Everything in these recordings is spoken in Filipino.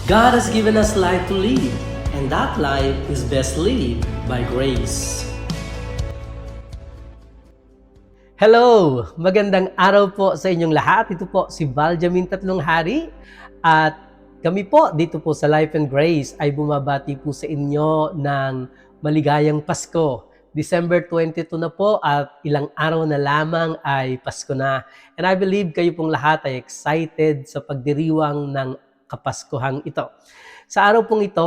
God has given us life to live, and that life is best lived by grace. Hello! Magandang araw po sa inyong lahat. Ito po si Valjamin Tatlong Hari at kami po dito po sa Life and Grace ay bumabati po sa inyo ng maligayang Pasko. December 22 na po at ilang araw na lamang ay Pasko na. And I believe kayo pong lahat ay excited sa pagdiriwang ng Kapaskuhang ito. Sa araw pong ito,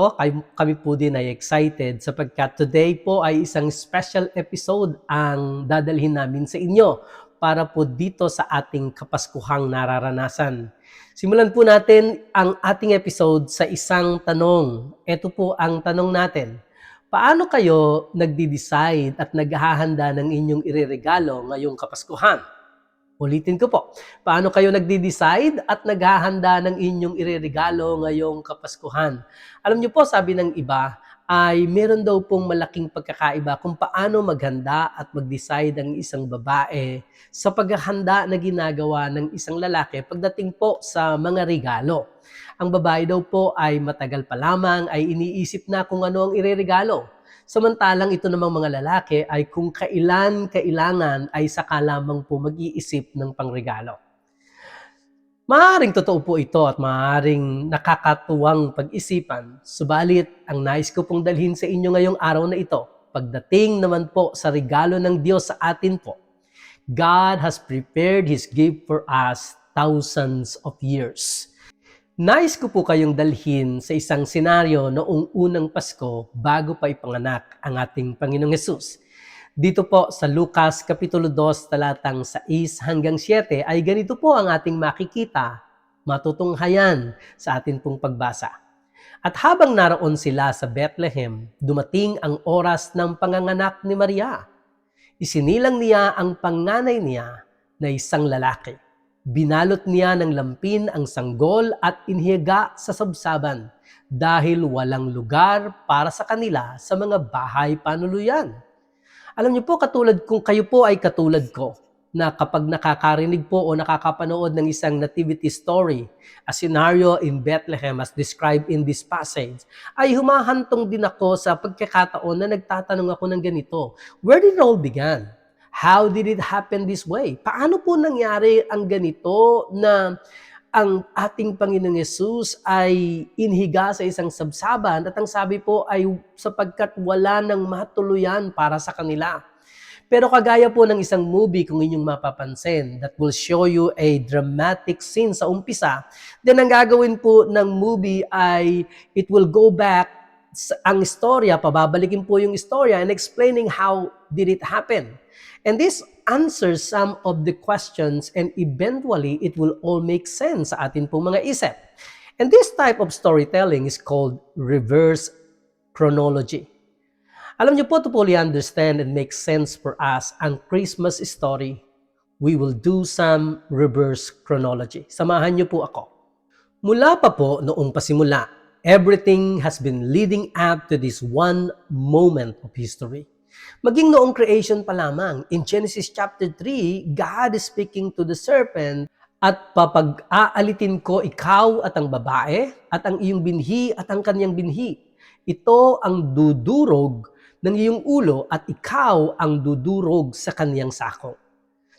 kami po din ay excited sapagkat today po ay isang special episode ang dadalhin namin sa inyo para po dito sa ating Kapaskuhang nararanasan. Simulan po natin ang ating episode sa isang tanong. Ito po ang tanong natin. Paano kayo nagdi-decide at naghahanda ng inyong ireregalo ngayong Kapaskuhan? Ulitin ko po, paano kayo nagdi-decide at naghahanda ng inyong ireregalo ngayong Kapaskuhan? Alam niyo po, sabi ng iba, ay meron daw pong malaking pagkakaiba kung paano maghanda at mag-decide ang isang babae sa paghahanda na ginagawa ng isang lalaki pagdating po sa mga regalo. Ang babae daw po ay matagal pa lamang ay iniisip na kung ano ang ireregalo. Samantalang ito namang mga lalaki ay kung kailangan ay saka lamang po mag-iisip ng pangregalo. Maaaring totoo po ito at maaaring nakakatuwang pag-isipan, subalit ang nais ko pong dalhin sa inyo ngayong araw na ito, pagdating naman po sa regalo ng Diyos sa atin po, God has prepared His gift for us thousands of years. Nais ko po kayong dalhin sa isang senaryo noong unang Pasko bago pa ipanganak ang ating Panginoong Hesus. Dito po sa Lucas Kapitulo 2 talatang 6 hanggang 7 ay ganito po ang ating makikita, matutunghayan sa atin pong pagbasa. At habang naroon sila sa Bethlehem, dumating ang oras ng panganganak ni Maria. Isinilang niya ang panganay niya na isang lalaki. Binalot niya ng lampin ang sanggol at inhiga sa sabsaban dahil walang lugar para sa kanila sa mga bahay panuluyan. Alam niyo po, katulad kung kayo po ay katulad ko, na kapag nakakarinig po o nakakapanood ng isang nativity story, a scenario in Bethlehem as described in this passage, ay humahantong din ako sa pagkakataon na nagtatanong ako ng ganito, where did it all begin? How did it happen this way? Paano po nangyari ang ganito na ang ating Panginoong Yesus ay inhiga sa isang sabsaban at ang sabi po ay sapagkat wala nang matuluyan para sa kanila. Pero kagaya po ng isang movie kung inyong mapapansin that will show you a dramatic scene sa umpisa, then ang gagawin po ng movie ay it will go back ang istorya, pababalikin po yung istorya and explaining how did it happen. And this answers some of the questions and eventually it will all make sense sa atin pong mga isip. And this type of storytelling is called reverse chronology. Alam niyo po, to fully understand and make sense for us ang Christmas story, we will do some reverse chronology. Samahan niyo po ako. Mula pa po noong pasimula, everything has been leading up to this one moment of history. Maging noong creation pa lamang, in Genesis chapter 3, God is speaking to the serpent at papag-aalitin ko ikaw at ang babae at ang iyong binhi at ang kanyang binhi. Ito ang dudurog ng iyong ulo at ikaw ang dudurog sa kanyang sako.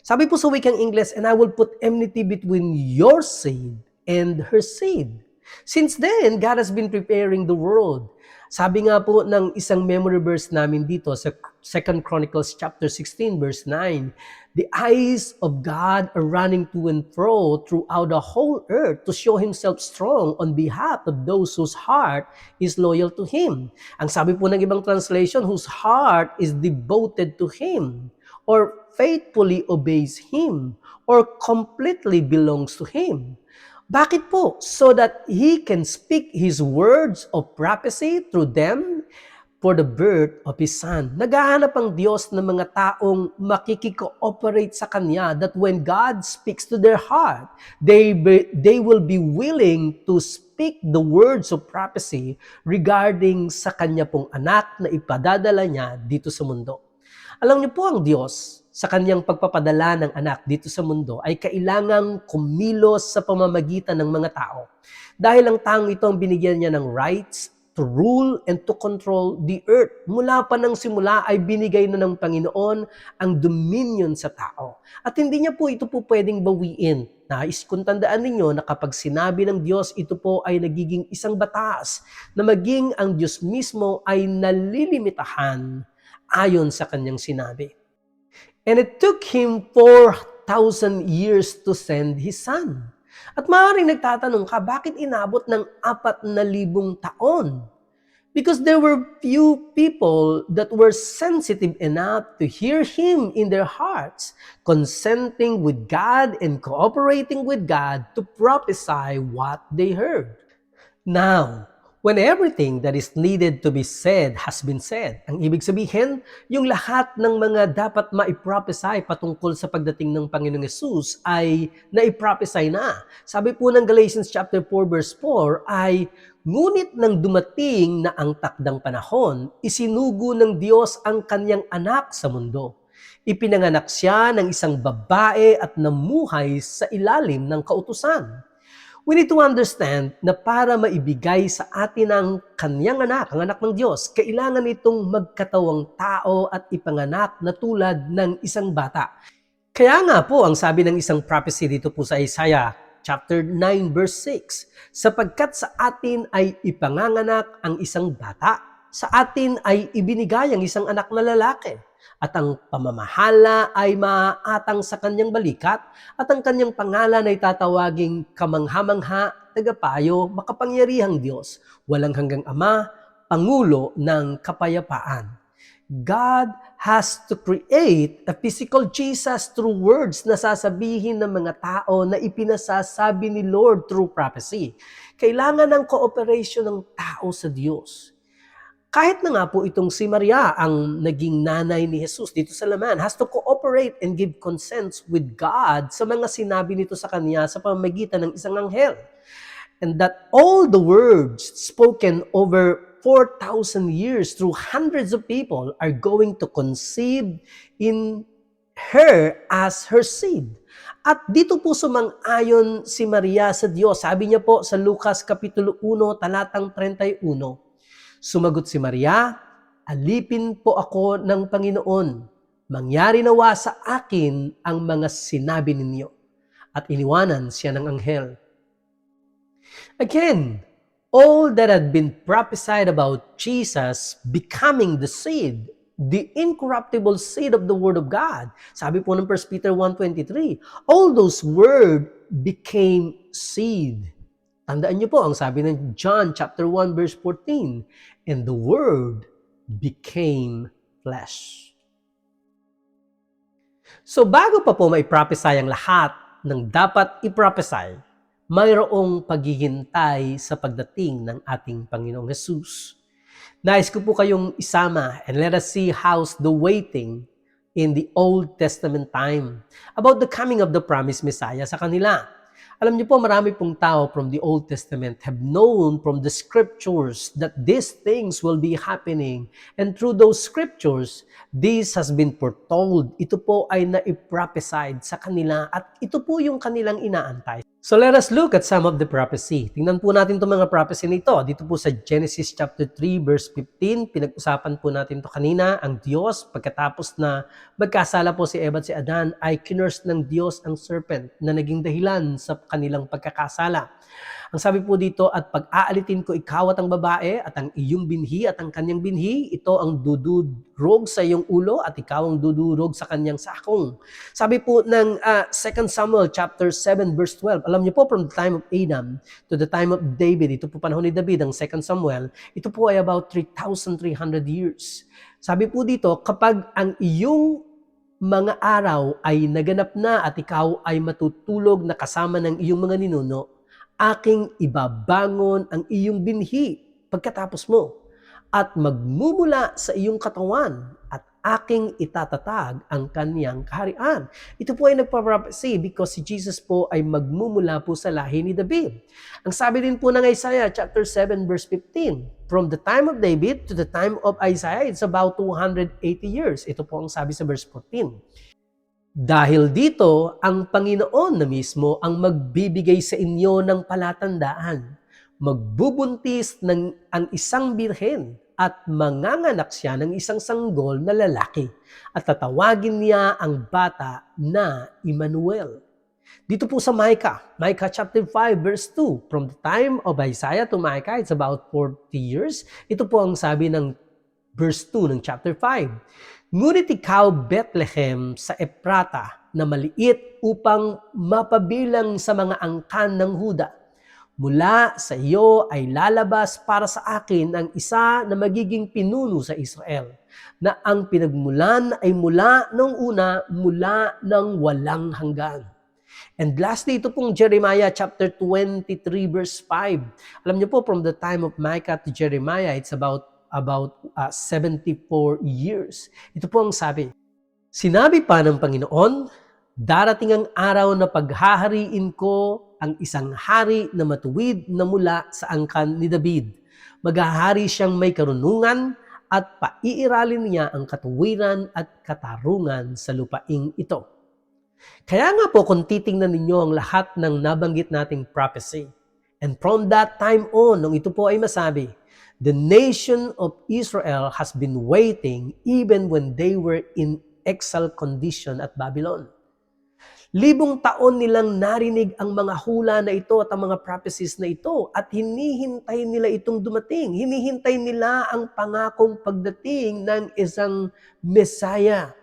Sabi po sa wikang English, and I will put enmity between your seed and her seed. Since then, God has been preparing the world. Sabi nga po ng isang memory verse namin dito sa 2 Chronicles chapter 16 verse 9, the eyes of God are running to and fro throughout the whole earth to show Himself strong on behalf of those whose heart is loyal to Him. Ang sabi po ng ibang translation, whose heart is devoted to Him, or faithfully obeys Him, or completely belongs to Him. Bakit po? So that He can speak His words of prophecy through them for the birth of His Son. Naghahanap ang Diyos ng mga taong makikikooperate sa Kanya that when God speaks to their heart, they will be willing to speak the words of prophecy regarding sa Kanya pong anak na ipadadala niya dito sa mundo. Alam niyo po ang Diyos, sa kanyang pagpapadala ng anak dito sa mundo ay kailangang kumilos sa pamamagitan ng mga tao. Dahil ang taong ito ang binigyan niya ng rights to rule and to control the earth. Mula pa ng simula ay binigay na ng Panginoon ang dominion sa tao. At hindi niya po ito po pwedeng bawiin. Nais kung tandaan ninyo na kapag sinabi ng Diyos, ito po ay nagiging isang batas na maging ang Diyos mismo ay nalilimitahan ayon sa kanyang sinabi. And it took him 4,000 years to send his son. At maaaring nagtatanong ka, bakit inabot ng 4,000 taon? Because there were few people that were sensitive enough to hear him in their hearts, consenting with God and cooperating with God to prophesy what they heard. Now, when everything that is needed to be said has been said, ang ibig sabihin, yung lahat ng mga dapat maiprophesy patungkol sa pagdating ng Panginoong Hesus ay naiprophesy na. Sabi po ng Galatians chapter 4 verse 4 ay, ngunit nang dumating na ang takdang panahon, isinugo ng Diyos ang kanyang anak sa mundo. Ipinanganak siya ng isang babae at namuhay sa ilalim ng kautusan. We need to understand na para maibigay sa atin ang kanyang anak, ang anak ng Diyos, kailangan itong magkatawang tao at ipanganak na tulad ng isang bata. Kaya nga po, ang sabi ng isang prophecy dito po sa Isaiah chapter 9 verse 6, sapagkat sa atin ay ipanganganak ang isang bata, sa atin ay ibinigay ang isang anak na lalaki, at ang pamamahala ay maaatang sa kanyang balikat, at ang kanyang pangalan ay tatawaging kamangha-mangha, tagapayo, makapangyarihang Diyos, walang hanggang Ama, Pangulo ng Kapayapaan. God has to create a physical Jesus through words na sasabihin ng mga tao na ipinasasabi ni Lord through prophecy. Kailangan ng cooperation ng tao sa Diyos. Kahit na nga po itong si Maria, ang naging nanay ni Jesus dito sa laman, has to cooperate and give consent with God sa mga sinabi nito sa kanya sa pamamagitan ng isang anghel. And that all the words spoken over 4,000 years through hundreds of people are going to conceive in her as her seed. At dito po sumang-ayon si Maria sa Diyos. Sabi niya po sa Lucas Kapitulo 1, talatang 31, sumagot si Maria, alipin po ako ng Panginoon. Mangyari nawa sa akin ang mga sinabi ninyo. At iniwanan siya ng anghel. Again, all that had been prophesied about Jesus becoming the seed, the incorruptible seed of the Word of God. Sabi po ng 1 Peter 1:23, all those words became seed. Tandaan niyo po ang sabi ng John chapter 1 verse 14, and the Word became flesh. So bago pa po mai-prophesy ang lahat ng dapat i-prophesy, mayroong paghihintay sa pagdating ng ating Panginoong Hesus. Nais ko po kayong isama and let us see how's the waiting in the Old Testament time about the coming of the promised Messiah sa kanila. Alam niyo po, marami pong tao from the Old Testament have known from the scriptures that these things will be happening. And through those scriptures, this has been foretold. Ito po ay na-prophesied sa kanila at ito po yung kanilang inaantay. So let us look at some of the prophecy. Tingnan po natin itong mga prophecy nito. Dito po sa Genesis chapter 3 verse 15, pinag-usapan po natin ito kanina. Ang Diyos, pagkatapos na magkasala po si Eva at si Adan, ay kinurse ng Diyos ang serpent na naging dahilan sa kanilang pagkakasala. Ang sabi po dito, at pag-aalitin ko ikaw at ang babae at ang iyong binhi at ang kanyang binhi, ito ang dudurog sa iyong ulo at ikaw ang dudurog sa kanyang sakong. Sabi po ng 2 Samuel chapter 7 verse 12, alam niyo po from the time of Adam to the time of David, ito po panahon ni David, ang 2 Samuel, ito po ay about 3,300 years. Sabi po dito, kapag ang iyong mga araw ay naganap na at ikaw ay matutulog na kasama ng iyong mga ninuno, aking ibabangon ang iyong binhi pagkatapos mo at magmumula sa iyong katawan at aking itatatag ang kanyang kaharian. Ito po ay nagpa-prophecy because si Jesus po ay magmumula po sa lahi ni David. Ang sabi din po ng Isaiah chapter 7 verse 15, from the time of David to the time of Isaiah, it's about 280 years. Ito po ang sabi sa verse 14. Dahil dito, ang Panginoon na mismo ang magbibigay sa inyo ng palatandaan. Magbubuntis ng ang isang birhen at manganganak siya ng isang sanggol na lalaki at tatawagin niya ang bata na Emmanuel. Dito po sa Micah chapter 5 verse 2, from the time of Isaiah to Micah, it's about 40 years. Ito po ang sabi ng verse 2 ng chapter 5. Ngunit ikaw, Bethlehem, sa Ephrata, na maliit upang mapabilang sa mga angkan ng Huda. Mula sa iyo ay lalabas para sa akin ang isa na magiging pinuno sa Israel, na ang pinagmulan ay mula nung una, mula ng walang hanggan. And lastly, ito pong Jeremiah chapter 23 verse 5. Alam niyo po, from the time of Micah to Jeremiah, it's about 74 years. Ito po ang sabi. Sinabi pa ng Panginoon, darating ang araw na paghahariin ko ang isang hari na matuwid na mula sa angkan ni David. Maghahari siyang may karunungan at paiiralin niya ang katuwiran at katarungan sa lupaing ito. Kaya nga po kung titingnan ninyo ang lahat ng nabanggit nating prophecy, and from that time on, nung ito po ay masabi, the nation of Israel has been waiting even when they were in exile condition at Babylon. Libong taon nilang narinig ang mga hula na ito at ang mga prophecies na ito at hinihintay nila itong dumating. Hinihintay nila ang pangakong pagdating ng isang Messiah.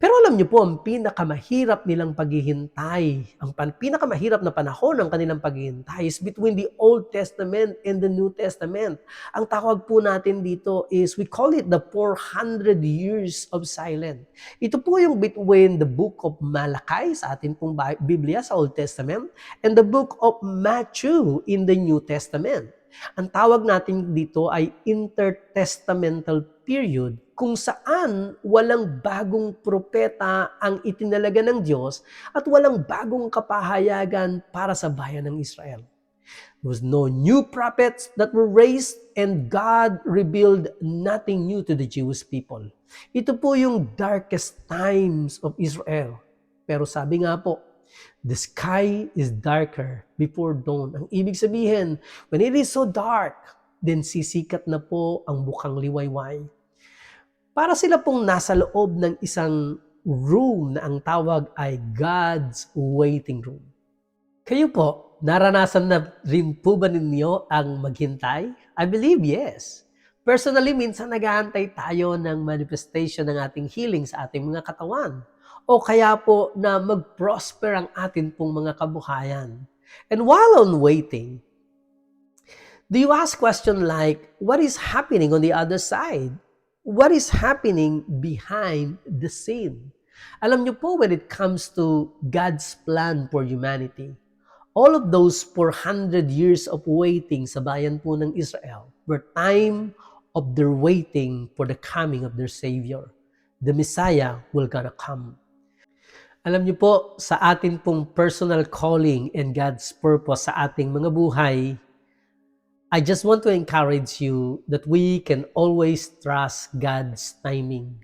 Pero alam niyo po, ang pinakamahirap nilang paghihintay, ang pinakamahirap na panahon ng kanilang paghihintay is between the Old Testament and the New Testament. Ang tawag po natin dito is, we call it the 400 years of silence. Ito po yung between the book of Malachi sa ating pong Biblia sa Old Testament and the book of Matthew in the New Testament. Ang tawag natin dito ay intertestamental period kung saan walang bagong propeta ang itinalaga ng Diyos at walang bagong kapahayagan para sa bayan ng Israel. There was no new prophets that were raised and God revealed nothing new to the Jewish people. Ito po yung darkest times of Israel. Pero sabi nga po, the sky is darker before dawn. Ang ibig sabihin, when it is so dark, then sisikat na po ang bukang liwayway. Para sila pong nasa loob ng isang room na ang tawag ay God's waiting room. Kayo po, naranasan na rin po ba ninyo ang maghintay? I believe yes. Personally, minsan nag-aantay tayo ng manifestation ng ating healing sa ating mga katawan. O kaya po na mag-prosper ang atin pong mga kabuhayan. And while on waiting, do you ask question like, what is happening on the other side? What is happening behind the scene? Alam niyo po, when it comes to God's plan for humanity, all of those 400 years of waiting sa bayan po ng Israel were time of their waiting for the coming of their Savior. The Messiah will gonna come. Alam niyo po, sa ating pong personal calling and God's purpose sa ating mga buhay, I just want to encourage you that we can always trust God's timing.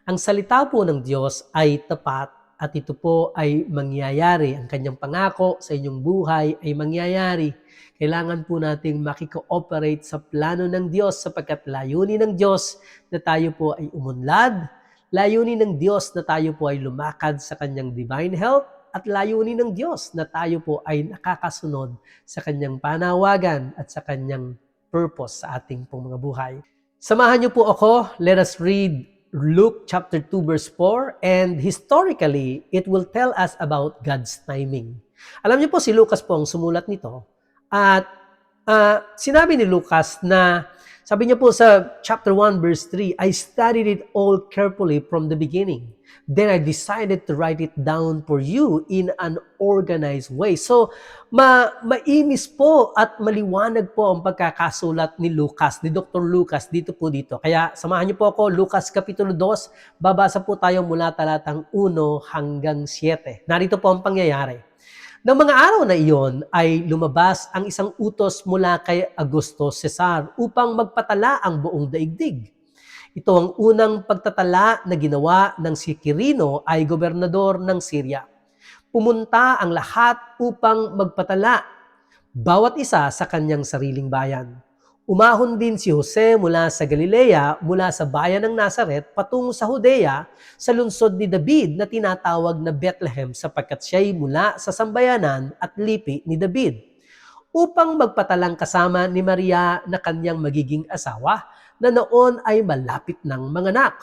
Ang salita po ng Diyos ay tapat at ito po ay mangyayari. Ang kanyang pangako sa inyong buhay ay mangyayari. Kailangan po nating makikooperate sa plano ng Diyos sapagkat layunin ng Diyos na tayo po ay umunlad, layunin ng Diyos na tayo po ay lumakad sa kanyang divine health, at layunin ng Diyos na tayo po ay nakakasunod sa kanyang panawagan at sa kanyang purpose sa ating pong mga buhay. Samahan niyo po ako. Let us read Luke chapter 2 verse 4, and historically, it will tell us about God's timing. Alam niyo po, si Lucas po ang sumulat nito at sinabi ni Lucas na, sabi niya po sa chapter 1 verse 3, I studied it all carefully from the beginning. Then I decided to write it down for you in an organized way. So, maimis po at maliwanag po ang pagkakasulat ni Lucas, ni Dr. Lucas dito. Kaya samahan niyo po ako, Lucas Kapitulo 2, babasa po tayo mula talatang 1 hanggang 7. Narito po ang pangyayari. Nang mga araw na iyon ay lumabas ang isang utos mula kay Augusto Cesar upang magpatala ang buong daigdig. Ito ang unang pagtatala na ginawa ng si Quirino ay gobernador ng Syria. Pumunta ang lahat upang magpatala, bawat isa sa kanyang sariling bayan. Umahon din si Jose mula sa Galilea, mula sa bayan ng Nazaret, patungo sa Judea, sa lungsod ni David na tinatawag na Bethlehem sapagkat siya'y mula sa sambayanan at lipi ni David, upang magpatalang kasama ni Maria na kanyang magiging asawa na noon ay malapit ng manganak.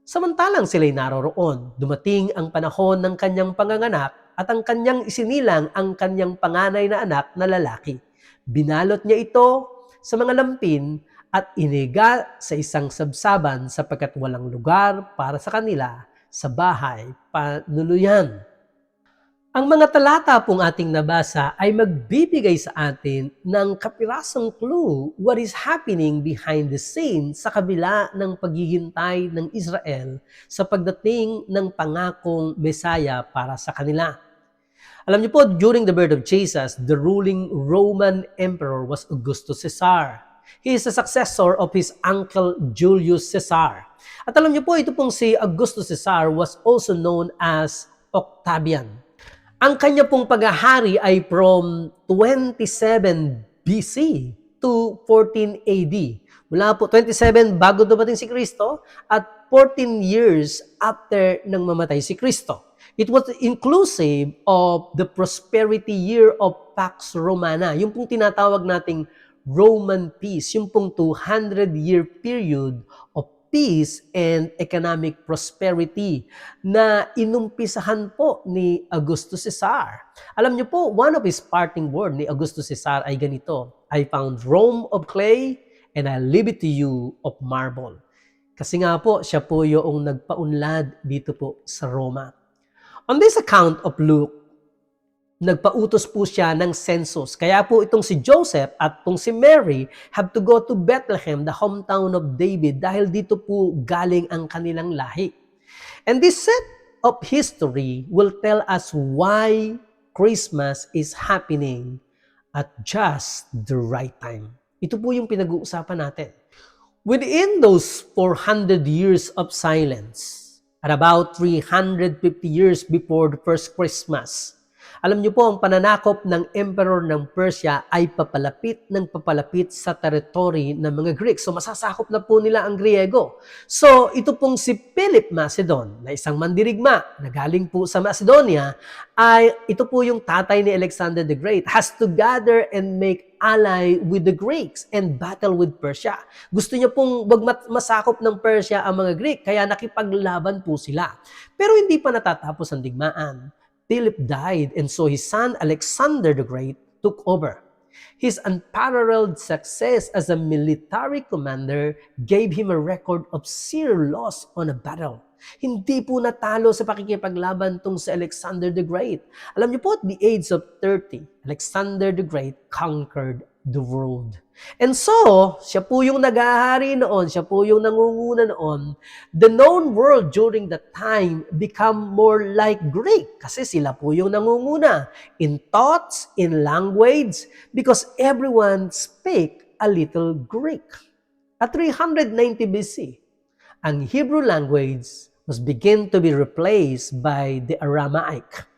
Samantalang sila'y naroroon, dumating ang panahon ng kanyang panganganak at ang kanyang isinilang ang kanyang panganay na anak na lalaki. Binalot niya ito sa mga lampin at iniga sa isang sabsaban sapagkat walang lugar para sa kanila sa bahay panuluyan. Ang mga talata pong ating nabasa ay magbibigay sa atin ng kapirasong clue what is happening behind the scenes sa kabila ng paghihintay ng Israel sa pagdating ng pangakong Mesaya para sa kanila. Alam niyo po, during the birth of Jesus, the ruling Roman emperor was Augustus Caesar. He is a successor of his uncle Julius Caesar. At alam niyo po, ito pong si Augustus Caesar was also known as Octavian. Ang kanya pong paghahari ay from 27 BC to 14 AD. Mula po 27 bago dumating si Kristo at 14 years after nang mamatay si Kristo. It was inclusive of the prosperity year of Pax Romana, yung pong tinatawag nating Roman peace, yung pong 200-year period of peace and economic prosperity na inumpisahan po ni Augustus Caesar. Alam niyo po, one of his parting word ni Augustus Caesar ay ganito, I found Rome of clay and I leave it to you of marble. Kasi nga po, siya po yung nagpaunlad dito po sa Roma. On this account of Luke, nagpautos po siya ng census. Kaya po itong si Joseph at itong si Mary have to go to Bethlehem, the hometown of David, dahil dito po galing ang kanilang lahi. And this set of history will tell us why Christmas is happening at just the right time. Ito po yung pinag-uusapan natin. Within those 400 years of silence, at about 350 years before the first Christmas, alam niyo po, ang pananakop ng emperor ng Persia ay papalapit sa territory ng mga Greek. So masasakop na po nila ang Griego. So ito pong si Philip Macedon, na isang mandirigma na galing po sa Macedonia, ay ito po yung tatay ni Alexander the Great, has to gather and make ally with the Greeks and battle with Persia. Gusto niya pong wag masakop ng Persia ang mga Greek, kaya nakipaglaban po sila. Pero hindi pa natatapos ang digmaan. Philip died, and so his son Alexander the Great took over. His unparalleled success as a military commander gave him a record of zero loss on a battle. Hindi po natalo sa pakikipaglaban tong si Alexander the Great. Alam niyo po, at the age of 30, Alexander the Great conquered the world. And so, siya po yung naghahari noon, siya po yung nangunguna noon. The known world during that time become more like Greek kasi sila po yung nangunguna in thoughts, in language, because everyone speak a little Greek. At 390 BC, ang Hebrew language was begin to be replaced by the Aramaic.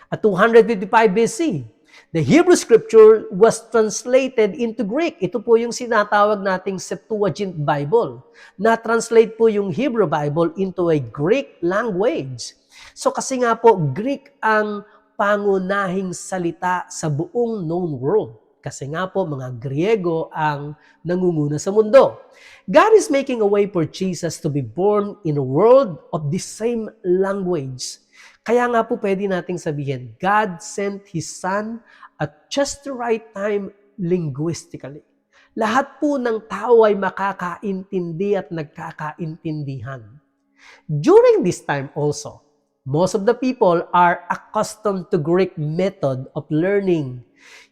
At 255 BC, the Hebrew scripture was translated into Greek. Ito po yung sinatawag nating Septuagint Bible. Na-translate po yung Hebrew Bible into a Greek language. So kasi nga po, Greek ang pangunahing salita sa buong known world. Kasi nga po, mga Griego ang nangunguna sa mundo. God is making a way for Jesus to be born in a world of the same language. Kaya nga po pwede nating sabihin, God sent His Son at just the right time linguistically. Lahat po ng tao ay makakaintindi at nagkakaintindihan. During this time also, most of the people are accustomed to Greek method of learning.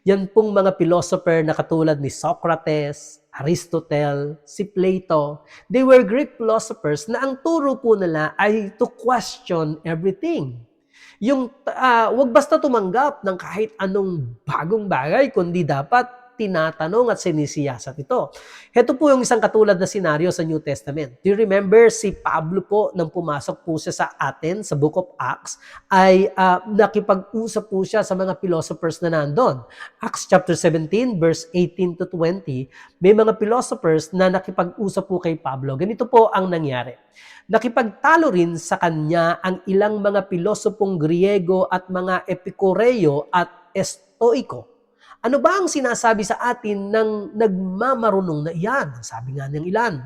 Yan pong mga philosopher na katulad ni Socrates, Aristotle, si Plato, they were Greek philosophers na ang turo po nila ay to question everything. Yung wag basta tumanggap ng kahit anong bagong bagay, kundi dapat tinatanong at sinisiyasat ito. Ito po yung isang katulad na senaryo sa New Testament. Do you remember si Pablo po nang pumasok po siya sa Athens, sa Book of Acts, ay nakipag-usap po siya sa mga philosophers na nandun. Acts chapter 17, verse 18 to 20, may mga philosophers na nakipag-usap po kay Pablo. Ganito po ang nangyari. Nakipagtalo rin sa kanya ang ilang mga pilosopong Griego at mga Epikureo at Estoiko. Ano ba ang sinasabi sa atin ng nagmamarunong na iyan? Sabi nga ng ilan.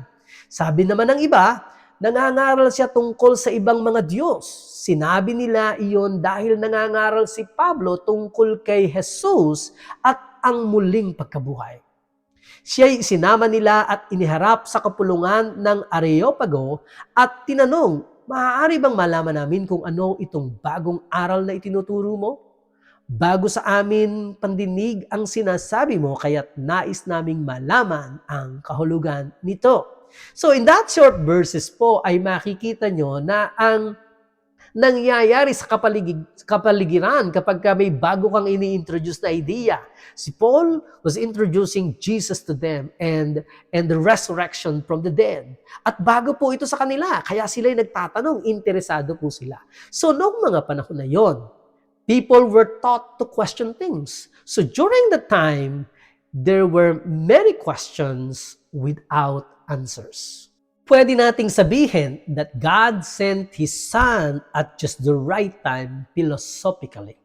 Sabi naman ng iba, nangangaral siya tungkol sa ibang mga Diyos. Sinabi nila iyon dahil nangangaral si Pablo tungkol kay Jesus at ang muling pagkabuhay. Siya'y sinama nila at iniharap sa kapulungan ng Areopago at tinanong, maaari bang malaman namin kung ano itong bagong aral na itinuturo mo? Bago sa amin pandinig ang sinasabi mo, kaya't nais naming malaman ang kahulugan nito. So in that short verses po ay makikita nyo na ang nangyayari sa kapaligiran kapag may bago kang ini-introduce na idea. Si Paul was introducing Jesus to them and the resurrection from the dead. At bago po ito sa kanila, kaya sila'y nagtatanong, interesado po sila. So noong mga panahon na yon, people were taught to question things. So during the time, there were many questions without answers. Pwede nating sabihin that God sent His Son at just the right time philosophically.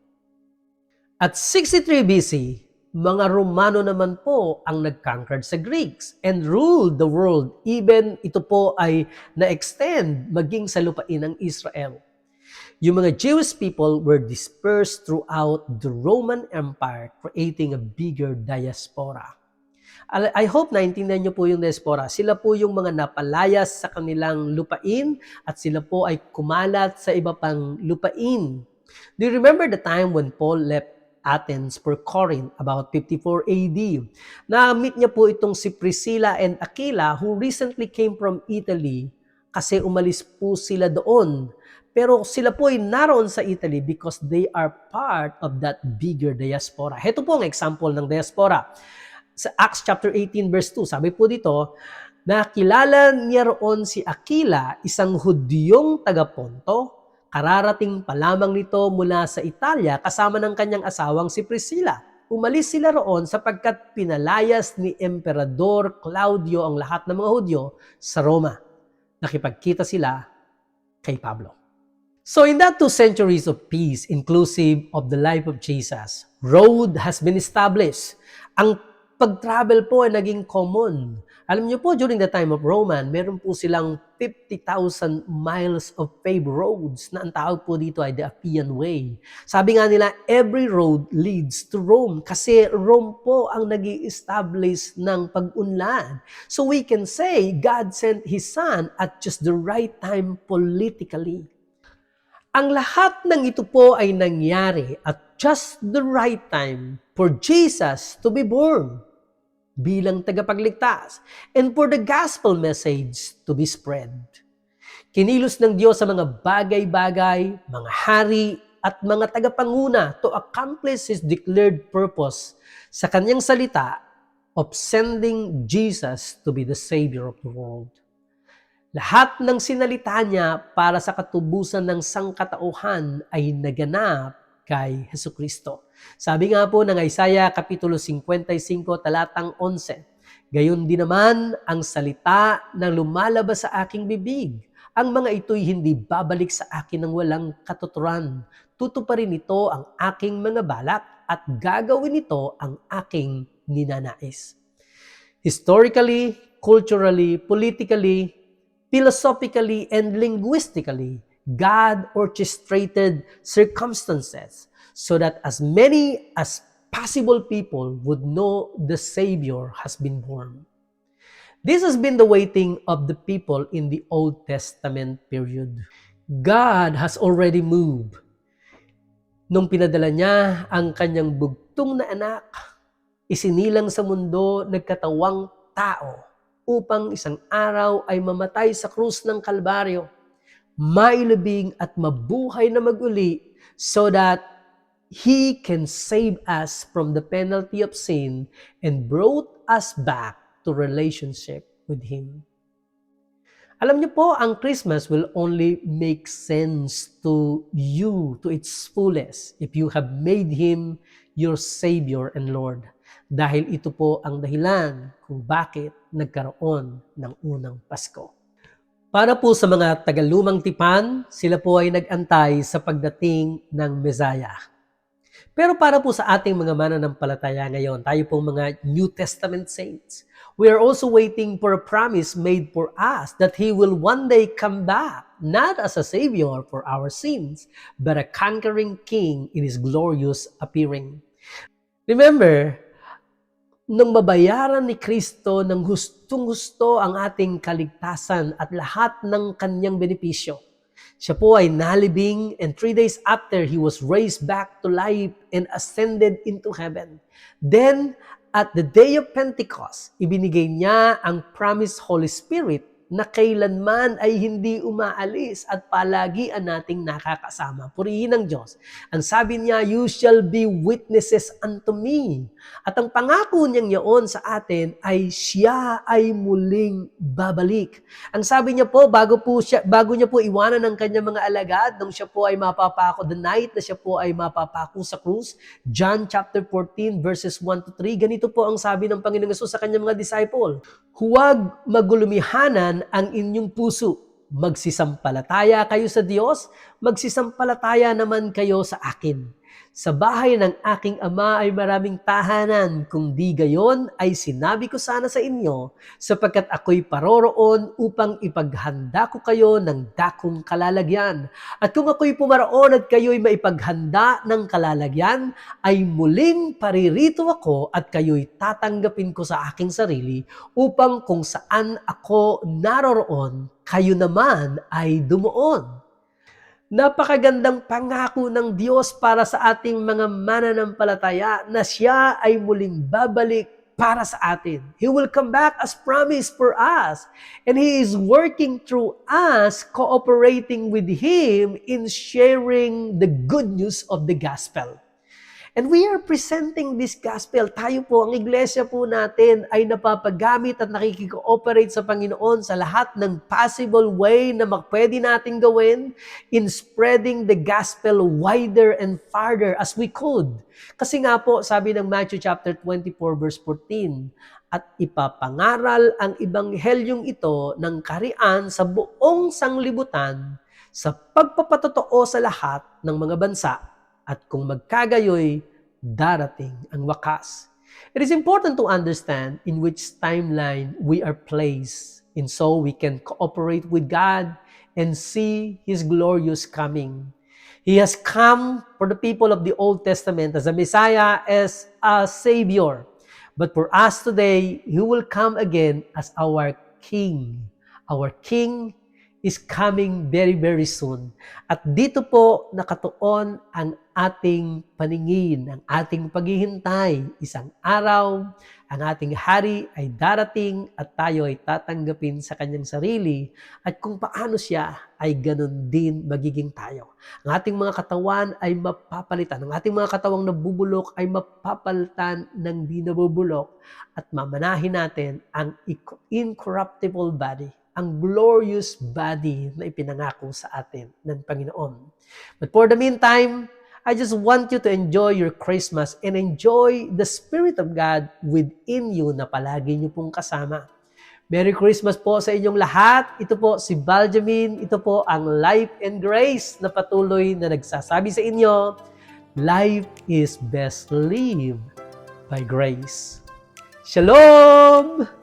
At 63 BC, mga Romano naman po ang nag-conquered sa Greeks and ruled the world. Even ito po ay na-extend maging sa lupain ng Israel. Yung mga Jewish people were dispersed throughout the Roman Empire, creating a bigger diaspora. I hope naintindihan niyo po yung diaspora. Sila po yung mga napalayas sa kanilang lupain at sila po ay kumalat sa iba pang lupain. Do you remember the time when Paul left Athens for Corinth about 54 AD? Na-meet niya po itong si Priscilla and Aquila who recently came from Italy kasi umalis po sila doon. Pero sila po ay naroon sa Italy because they are part of that bigger diaspora. Ito po ang example ng diaspora. Sa Acts chapter 18 verse 2, sabi po dito, nakilala niya roon si Aquila, isang Hudyong taga-Ponto, kararating pa lamang nito mula sa Italia kasama ng kanyang asawang si Priscilla. Umalis sila roon sapagkat pinalayas ni Emperador Claudio ang lahat ng mga Hudyo sa Roma. Nakipagkita sila kay Pablo. So in that 2 centuries of peace, inclusive of the life of Jesus, road has been established. Ang pag-travel po ay naging common. Alam niyo po, during the time of Roman, meron po silang 50,000 miles of paved roads na ang tawag po dito ay the Appian Way. Sabi nga nila, every road leads to Rome kasi Rome po ang nag-i-establish ng pag-unlad. So we can say, God sent His Son at just the right time politically. Ang lahat ng ito po ay nangyari at just the right time for Jesus to be born bilang tagapagligtas and for the gospel message to be spread. Kinilos ng Diyos sa mga bagay-bagay, mga hari at mga tagapanguna to accomplish His declared purpose sa kanyang salita of sending Jesus to be the Savior of the world. Lahat ng sinalita niya para sa katubusan ng sangkatauhan ay naganap kay Hesukristo. Sabi nga po ng Isaiah Kapitulo 55, talatang 11, gayon din naman ang salita na lumalabas sa aking bibig. Ang mga ito'y hindi babalik sa akin ng walang katuturan. Tutuparin nito ang aking mga balak at gagawin nito ang aking ninanais. Historically, culturally, politically, philosophically, and linguistically, God orchestrated circumstances so that as many as possible people would know the Savior has been born. This has been the waiting of the people in the Old Testament period. God has already moved. Nung pinadala niya ang kanyang bugtong na anak, isinilang sa mundo nagkatawang tao upang isang araw ay mamatay sa krus ng Kalbaryo, mailubing at mabuhay na maguli so that He can save us from the penalty of sin and brought us back to relationship with Him. Alam niyo po, ang Christmas will only make sense to you to its fullest if you have made Him your Savior and Lord. Dahil ito po ang dahilan kung bakit nagkaroon ng unang Pasko. Para po sa mga tagalumang tipan, sila po ay nag-antay sa pagdating ng Messiah. Pero para po sa ating mga mananampalataya ngayon, tayo pong mga New Testament saints, we are also waiting for a promise made for us that He will one day come back, not as a Savior for our sins, but a conquering King in His glorious appearing. Remember, nung mabayaran ni Kristo ng gustong-gusto ang ating kaligtasan at lahat ng kanyang benepisyo, siya po ay nalibing, and 3 days after, He was raised back to life and ascended into heaven. Then, at the day of Pentecost, ibinigay niya ang promised Holy Spirit na kailanman ay hindi umaalis at palagian nating nakakasama. Purihin ang Diyos. Ang sabi niya, you shall be witnesses unto me. At ang pangako niyang yaon sa atin ay siya ay muling babalik. Ang sabi niya po, bago niya po iwanan ng kanyang mga alagad, nung siya po ay mapapako, the night na siya po ay mapapako sa krus, John chapter 14 verses 1 to 3, ganito po ang sabi ng Panginoong Hesus sa kanyang mga disciple, huwag magulumihanan ang inyong puso. Magsisampalataya kayo sa Diyos, magsisampalataya naman kayo sa akin. Sa bahay ng aking ama ay maraming tahanan, kung di gayon ay sinabi ko sana sa inyo, sapagkat ako'y paroroon upang ipaghanda ko kayo ng dakong kalalagyan. At kung ako'y pumaroon at kayo'y maipaghanda ng kalalagyan, ay muling paririto ako at kayo'y tatanggapin ko sa aking sarili, upang kung saan ako naroroon, kayo naman ay dumuon. Napakagandang pangako ng Diyos para sa ating mga mananampalataya na siya ay muling babalik para sa atin. He will come back as promised for us. And He is working through us, cooperating with Him in sharing the good news of the gospel. And we are presenting this gospel. Tayo po, ang iglesia po natin ay napapagamit at nakikikooperate sa Panginoon sa lahat ng possible way na pwede natin gawin in spreading the gospel wider and farther as we could. Kasi nga po, sabi ng Matthew chapter 24 verse 14, at ipapangaral ang ibanghelyong ito ng kaharian sa buong sanglibutan sa pagpapatotoo sa lahat ng mga bansa. At kung magkagayoy, darating ang wakas. It is important to understand in which timeline we are placed, and so we can cooperate with God and see His glorious coming. He has come for the people of the Old Testament as a Messiah, as a Savior. But for us today, He will come again as our King. Our King is coming very, very soon. At dito po nakatuon ang ating paningin, ang ating paghihintay. Isang araw, ang ating hari ay darating at tayo ay tatanggapin sa kanyang sarili. At kung paano siya, ay ganun din magiging tayo. Ang ating mga katawan ay mapapalitan. Ang ating mga katawang nabubulok ay mapapalitan ng di nabubulok. At mamanahin natin ang incorruptible body, ang glorious body na ipinangako sa atin ng Panginoon. But for the meantime, I just want you to enjoy your Christmas and enjoy the Spirit of God within you na palagi niyo pong kasama. Merry Christmas po sa inyong lahat. Ito po si Baljamin. Ito po ang Life and Grace na patuloy na nagsasabi sa inyo, life is best lived by grace. Shalom!